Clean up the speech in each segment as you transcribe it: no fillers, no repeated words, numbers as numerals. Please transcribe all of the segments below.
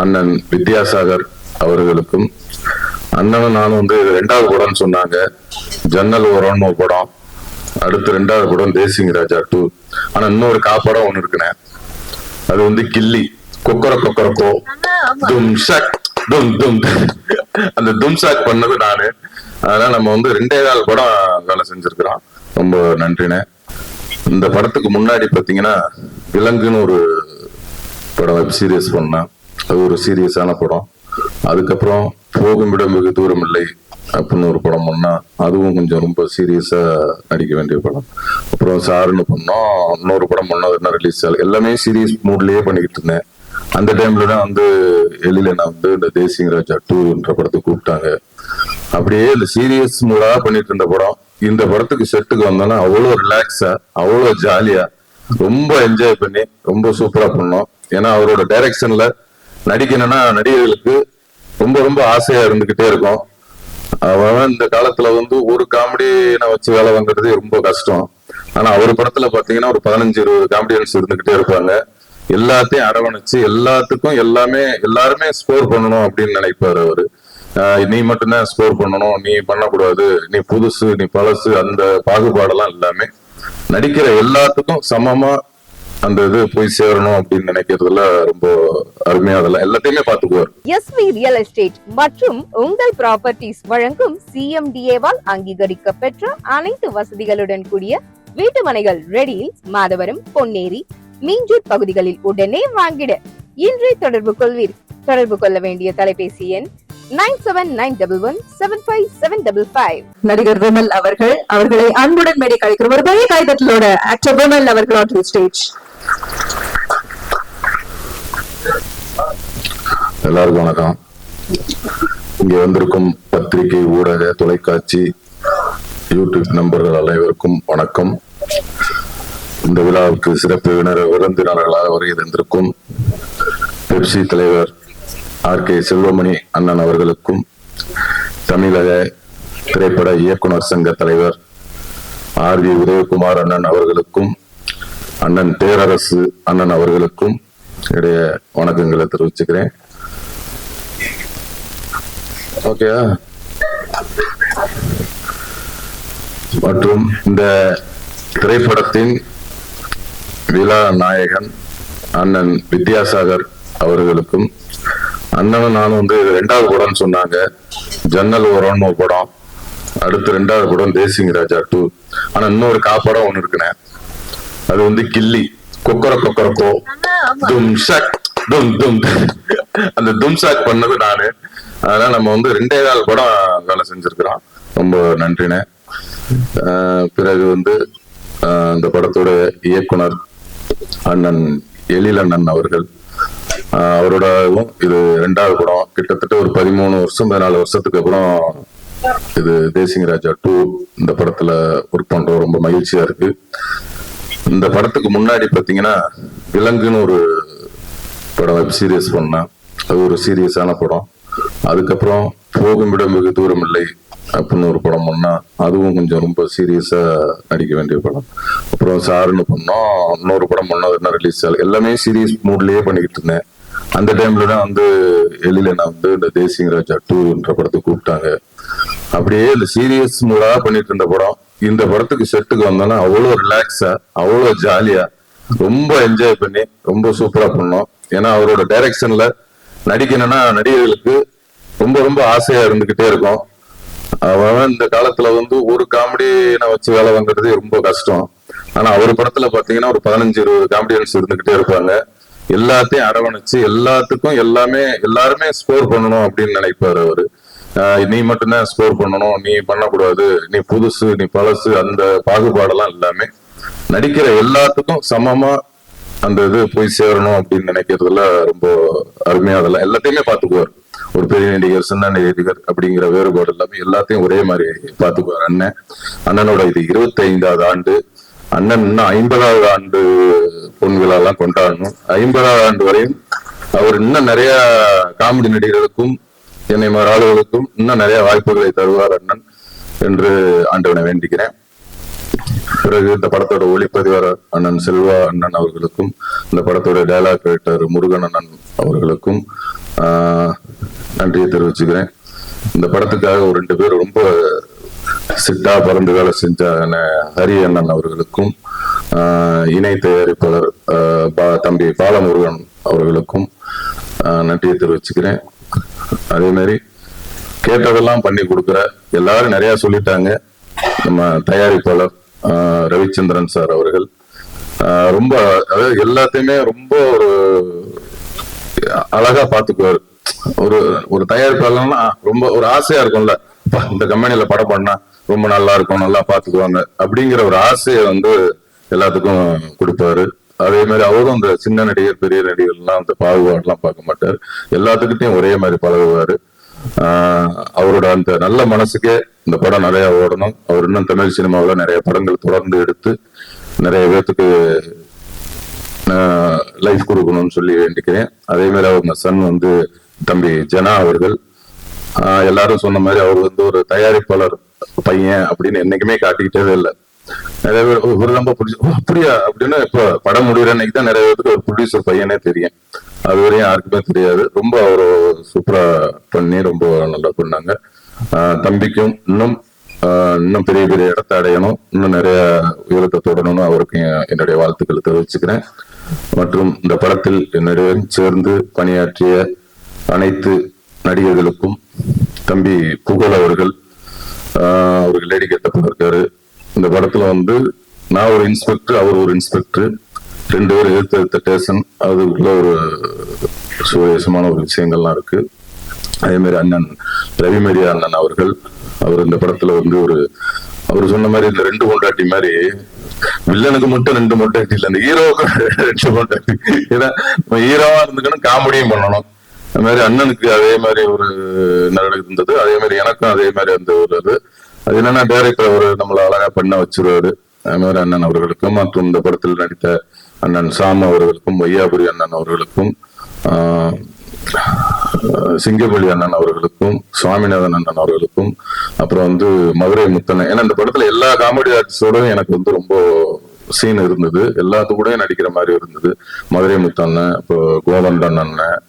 அண்ணன் வித்யாசாகர் அவர்களுக்கும், அண்ணனும் நானும் வந்து 2வது படம்னு சொன்னாங்க. ஜன்னல் ஓரம்னு ஒரு படம், அடுத்து 2வது படம் தேசிங் ராஜா 2. ஆனா இன்னொரு காப்படம் ஒண்ணு இருக்குனே, அது வந்து கில்லி, கொக்கர கொக்கரக்கோ தும் ஷக் தும் தும், அந்த தும் ஷாக் பண்ணது நானு. அதனால நம்ம வந்து 2.25 படம் வேலை செஞ்சிருக்கிறோம். ரொம்ப நன்றினே. இந்த படத்துக்கு முன்னாடி பாத்தீங்கன்னா விலங்குன்னு ஒரு படம் வெப் சீரியஸ் பண்ணேன். அது ஒரு சீரியஸான படம். அதுக்கப்புறம் போகுமிடம் வெகு தூரம் இல்லை அப்படின்னு ஒரு படம் பண்ணா, அதுவும் கொஞ்சம் ரொம்ப சீரியஸா நடிக்க வேண்டிய படம். அப்புறம் சாருன்னு பண்ணோம், இன்னொரு படம் பண்ணோம், என்ன ரிலீஸ் ஆகல. எல்லாமே சீரியஸ் மூட்லயே பண்ணிக்கிட்டு இருந்தேன். அந்த டைம்ல தான் வந்து எழில நான் வந்து இந்த தேசிங் ராஜா 2 படத்துக்கு கூப்பிட்டாங்க. அப்படியே இந்த சீரியஸ் மூடா பண்ணிட்டு இருந்த படம், இந்த படத்துக்கு செட்டுக்கு வந்தோன்னா அவ்வளோ ரிலாக்ஸா, அவ்வளோ ஜாலியா, ரொம்ப என்ஜாய் பண்ணி ரொம்ப சூப்பரா பண்ணோம். ஏன்னா அவரோட டைரக்ஷன்ல நடிக்கணும்னா நடிகர்களுக்கு ரொம்ப ரொம்ப ஆசையா இருந்துகிட்டே இருக்கும். அவன் இந்த காலத்துல வந்து ஒரு காமெடியை வச்சு வேலை வாங்குறது ரொம்ப கஷ்டம். ஆனா அவர் படத்துல பாத்தீங்கன்னா ஒரு 15-20 காமெடியன்ஸ் இருந்துகிட்டே இருப்பாங்க. எல்லாத்தையும் அரவணைச்சு எல்லாத்துக்கும் எல்லாருமே ஸ்கோர் பண்ணணும் அப்படின்னு நினைப்பாரு அவரு. நீ மட்டும்தான் ஸ்கோர் பண்ணணும், நீ பண்ணக்கூடாது, நீ புதுசு, நீ பழசு, அந்த பாகுபாடெல்லாம் எல்லாமே நடிக்கிற எல்லாத்துக்கும் சமமா அந்த இது போய் சேரணும் அப்படின்னு நினைக்கிறதுல ரொம்ப அருமையா அதெல்லாம் எல்லாத்தையுமே பாத்துக்குவார். எஸ்வி ரியல் எஸ்டேட் மற்றும் உங்கள் ப்ராப்பர்ட்டிஸ் வழங்கும் சிஎம்டிஏவால் அங்கீகரிக்க பெற்ற அனைத்து வசதிகளுடன் கூடிய வீட்டு மனைகள் ரெடியில் மாதவரம், பொன்னேரி, மீஞ்சூர் பகுதிகளில் உடனே வாங்கிட இன்றே தொடர்பு கொள்வீர். தொடர்பு கொள்ள வேண்டிய தொலைபேசி எண் 9791175755. நடிகர் விமல் அவர்களை அன்புடன் மேடை கழிக்கிறோம். ஒரு பெரிய கைதட்டலோட ஆக்டர் விமல் அவர்கள் ஆன் ஸ்டேஜ். எல்லாருக்கும் வணக்கம். இங்க வந்திருக்கும் பத்திரிகை, ஊடக, தொலைக்காட்சி, யூடியூப் நண்பர்கள் அனைவருக்கும் வணக்கம். இந்த விழாவுக்கு சிறப்பு விருந்தினர்களாக வருகை தந்திருக்கும் பெப்சி தலைவர் ஆர்.கே. செல்வமணி அண்ணன் அவர்களுக்கும், தமிழக திரைப்பட இயக்குனர் சங்க தலைவர் ஆர்.வி. உதயகுமார் அண்ணன் அவர்களுக்கும், அண்ணன் பேரரசு அண்ணன் அவர்களுக்கும் இடைய வணக்கங்களை தெரிவிச்சுக்கிறேன். ஓகே. மற்றும் இந்த திரைப்படத்தின் விழா நாயகன் அண்ணன் வித்யாசாகர் அவர்களுக்கும், அண்ணனும் நானும் வந்து 2வது படம்னு சொன்னாங்க. ஜன்னல் ஓரம்னு ஒரு படம், அடுத்து 2வது படம் தேசிங் ராஜா 2. ஆனா இன்னொரு காப்படம் ஒண்ணு இருக்குனே, அது வந்து கில்லி, கொக்கர கொக்கரக்கோ தும் ஷக் தும் தும், அந்த தும் ஷாக் பண்ணது நானு. அதனால நம்ம வந்து 2.25 படம் வேலை செஞ்சிருக்கிறோம். ரொம்ப நன்றினே. பிறகு வந்து இந்த படத்தோட இயக்குனர் அண்ணன் எழில் அண்ணன் அவர்கள், அவரோட இது 2வது படம். கிட்டத்தட்ட ஒரு 13 வருஷம் 14 வருஷத்துக்கு அப்புறம் இது தேசிங் ராஜா 2 இந்த படத்துல ஒர்க் பண்றோம். ரொம்ப மகிழ்ச்சியா இருக்கு. இந்த படத்துக்கு முன்னாடி பாத்தீங்கன்னா விலங்குன்னு ஒரு படம் வெப் சீரியஸ் பண்ணேன். அது ஒரு சீரியஸான படம். அதுக்கப்புறம் போகுமிடம் வெகு தூரம் இல்லை அப்படின்னு ஒரு படம் பண்ணா, அதுவும் கொஞ்சம் ரொம்ப சீரியஸா நடிக்க வேண்டிய படம். அப்புறம் சாருன்னு பண்ணோம், இன்னொரு படம் பண்ணோம், என்ன ரிலீஸ் ஆகல. எல்லாமே சீரியஸ் மூட்லயே பண்ணிக்கிட்டு இருந்தேன். அந்த டைம்ல தான் வந்து எழில நான் வந்து இந்த தேசிங் ராஜா 2 படத்துக்கு கூப்பிட்டாங்க. அப்படியே இந்த சீரியஸ் மூடா பண்ணிட்டு இருந்த படம், இந்த படத்துக்கு செட்டுக்கு வந்தோன்னா அவ்வளோ ரிலாக்ஸா, அவ்வளோ ஜாலியா, ரொம்ப என்ஜாய் பண்ணி ரொம்ப சூப்பரா பண்ணோம். ஏன்னா அவரோட டைரக்ஷன்ல நடிக்கணும்னா நடிகர்களுக்கு ரொம்ப ரொம்ப ஆசையா இருந்துகிட்டே இருக்கும். அவன் இந்த காலத்துல வந்து ஒரு காமெடியை வச்சு வேலை வாங்குறது ரொம்ப கஷ்டம். ஆனா அவர் படத்துல பாத்தீங்கன்னா ஒரு 15-20 காமெடியன்ஸ் இருந்துகிட்டே இருப்பாங்க. எல்லாத்தையும் அரவணைச்சு எல்லாத்துக்கும் எல்லாருமே ஸ்கோர் பண்ணணும் அப்படின்னு நினைப்பாரு அவரு. நீ மட்டும்தான் ஸ்கோர் பண்ணணும், நீ பண்ணக்கூடாது, நீ புதுசு, நீ பழசு, அந்த பாகுபாடெல்லாம் எல்லாமே நடிக்கிற எல்லாத்துக்கும் சமமா அந்த இது போய் சேரணும் அப்படின்னு நினைக்கிறதுல ரொம்ப அருமையா அதெல்லாம் எல்லாத்தையுமே பாத்துக்குவார். ஒரு பெரிய நடிகர், சின்ன நடிகர் அப்படிங்கிற வேறுபாடு எல்லாமே எல்லாத்தையும் ஒரே மாதிரி பாத்துக்குவார் அண்ணனோட இது 25வது ஆண்டு. அண்ணன் இன்னும் 50வது ஆண்டு பொன் விழா எல்லாம் கொண்டாடணும். 50வது ஆண்டு வரையும் அவர் இன்னும் நிறைய காமெடி நடிகர்களுக்கும் என்னை மாதிரி ஆளுகளுக்கும் இன்னும் நிறைய வாய்ப்புகளை தருவார் அண்ணன் என்று ஆண்டவனை வேண்டிக்கிறேன். பிறகு இந்த படத்தோட ஒளிப்பதிவாளர் அண்ணன் செல்வா அண்ணன் அவர்களுக்கும், இந்த படத்தோட டயலாக் ரைட்டர் முருகன் அண்ணன் அவர்களுக்கும், நன்றியை தெரிவிச்சுக்கிறேன். இந்த படத்துக்காக ஒரு 2 பேர் ரொம்ப சிட்டா பறந்து வேலை செஞ்ச ஹரி அண்ணன் அவர்களுக்கும், இணை தயாரிப்பாளர் தம்பி பாலமுருகன் அவர்களுக்கும் நன்றியை தெரிவிச்சுக்கிறேன். அதே மாதிரி கேட்டதெல்லாம் பண்ணி கொடுக்குற எல்லாரும் நிறைய சொல்லிட்டாங்க. நம்ம தயாரிப்பாளர் ரவிச்சந்திரன் சார் அவர்கள் ரொம்ப, அதாவது எல்லாத்தையுமே ரொம்ப ஒரு அழகா பாத்துக்குவாரு. ஒரு தயாரிப்பாளர்னா ரொம்ப ஒரு ஆசையா இருக்கும்ல, இந்த கம்பெனில படம் பண்ணா ரொம்ப நல்லா இருக்கும், நல்லா பாத்துக்குவாங்க அப்படிங்கிற ஒரு ஆசையை எல்லாத்துக்கும் கொடுப்பாரு. அதே மாதிரி அவரும் அந்த சின்ன நடிகர் பெரிய நடிகர் எல்லாம் அந்த பாகுபாடுலாம் பார்க்க மாட்டார், எல்லாத்துக்கிட்டையும் ஒரே மாதிரி பழகுவாரு. அவரோட அந்த நல்ல மனசுக்கே இந்த படம் நிறைய ஓடணும். அவர் இன்னும் தமிழ் சினிமாவில் நிறைய படங்கள் தொடர்ந்து எடுத்து நிறைய பேர்த்துக்கு லைஃப் கொடுக்கணும்னு சொல்லி வேண்டிக்கிறேன். அதே மாதிரி அவங்க சன் தம்பி ஜனா அவர்கள், எல்லாரும் சொன்ன மாதிரி அவர் ஒரு தயாரிப்பாளர் பையன் அப்படின்னு என்னைக்குமே காட்டிக்கிட்டே இல்லை. நிறைய பேர் ஒரு ரொம்ப அப்படியா அப்படின்னு இப்ப படம் முடிகிற அன்னைக்கு தான் நிறைய பேருக்கு ஒரு ப்ரொடியூசர் பையனே தெரியும். அது வரையும் யாருக்குமே தெரியாது. ரொம்ப அவர் சூப்பரா பண்ணி ரொம்ப நல்லா பண்ணாங்க. தம்பிக்கும் இன்னும் பெரிய பெரிய இடத்தை அடையணும், இன்னும் நிறைய உயரத்தை தொடரணும்னு அவருக்கு என்னுடைய வாழ்த்துக்களை தெரிவிச்சுக்கிறேன். மற்றும் இந்த படத்தில் என்னுடன் சேர்ந்து பணியாற்றிய அனைத்து நடிகர்களுக்கும், தம்பி புகழ் அவர்கள் லேடி கெட்டப்பா இருக்காரு. இந்த படத்துல நான் ஒரு இன்ஸ்பெக்டர், அவர் ஒரு இன்ஸ்பெக்டர், 2 பேர் எதிர்த்த ஸ்டேஷன், அதுக்குள்ள ஒரு சுவேசமான ஒரு விஷயங்கள்லாம் இருக்கு. அதே மாதிரி அண்ணன் ரவிமேரியா அண்ணன் அவர்கள், அவர் இந்த படத்துல அவர் சொன்ன மாதிரி இந்த 2 பொண்டாட்டி மாதிரி, வில்லனுக்கு மட்டும் 2 பொண்டாட்டி இல்லை, அந்த ஹீரோவுக்கு 2 பொண்டாட்டி. ஏன்னா ஹீரோவா இருந்துக்கணும், காமெடியும் பண்ணணும். அது மாதிரி அண்ணனுக்கு அதே மாதிரி ஒரு இருந்தது. அதே மாதிரி எனக்கும் அதே மாதிரி அது என்னன்னா டைரக்டர் நம்மளை அழகா பண்ண வச்சிருவாரு. அது மாதிரி அண்ணன் அவர்களுக்கும், மற்றும் இந்த படத்தில் நடித்த அண்ணன் சாம் அவர்களுக்கும், வையாபுரி அண்ணன் அவர்களுக்கும், சிங்கப்பள்ளி அண்ணன் அவர்களுக்கும், சுவாமிநாதன் அண்ணன் அவர்களுக்கும், அப்புறம் மதுரை முத்தண்ணன். ஏன்னா இந்த படத்துல எல்லா காமெடி ஆர்டிஸ்டோடும் எனக்கு ரொம்ப சீன் இருந்தது, எல்லாத்து கூட நடிக்கிற மாதிரி இருந்தது. மதுரை முத்தண்ணன், இப்போ கோவந்தன் அண்ணன்,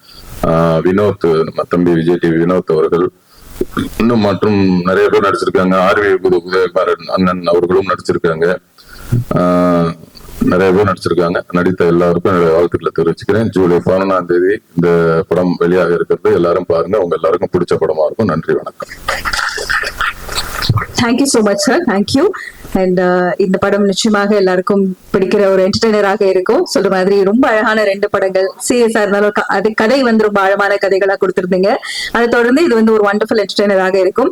வினோத், நம்ம தம்பி விஜய் டிவி வினோத் அவர்கள், இன்னும் மற்றும் நிறைய பேர் நடிச்சிருக்காங்க. ஆர்வி உதயகுமாரன் அண்ணன் அவர்களும் நடிச்சிருக்காங்க. நிறைய பேர் நடிச்சிருக்காங்க. நடித்த எல்லாருக்கும் என்னுடைய வாழ்த்துக்களை தெரிவிச்சுக்கிறேன். ஜூலை 11ஆம் தேதி இந்த படம் வெளியாக இருக்கிறது. எல்லாரும் பாருங்க, உங்க எல்லாருக்கும் பிடிச்ச படமா இருக்கும். நன்றி, வணக்கம். Thank you so much sir, thank you. And இந்த படம் நிச்சயமாக எல்லாருக்கும் பிடிக்கிற ஒரு என்டர்டைனராக இருக்கும். சொல்ற மாதிரி ரொம்ப அழகான 2 படங்கள், சீரியஸா இருந்தாலும் அது கதை ரொம்ப ஆழமான கதைகளா கொடுத்திருந்தீங்க. அதை தொடர்ந்து இது ஒரு வண்டர்ஃபுல் என்டர்டைனராக இருக்கும்.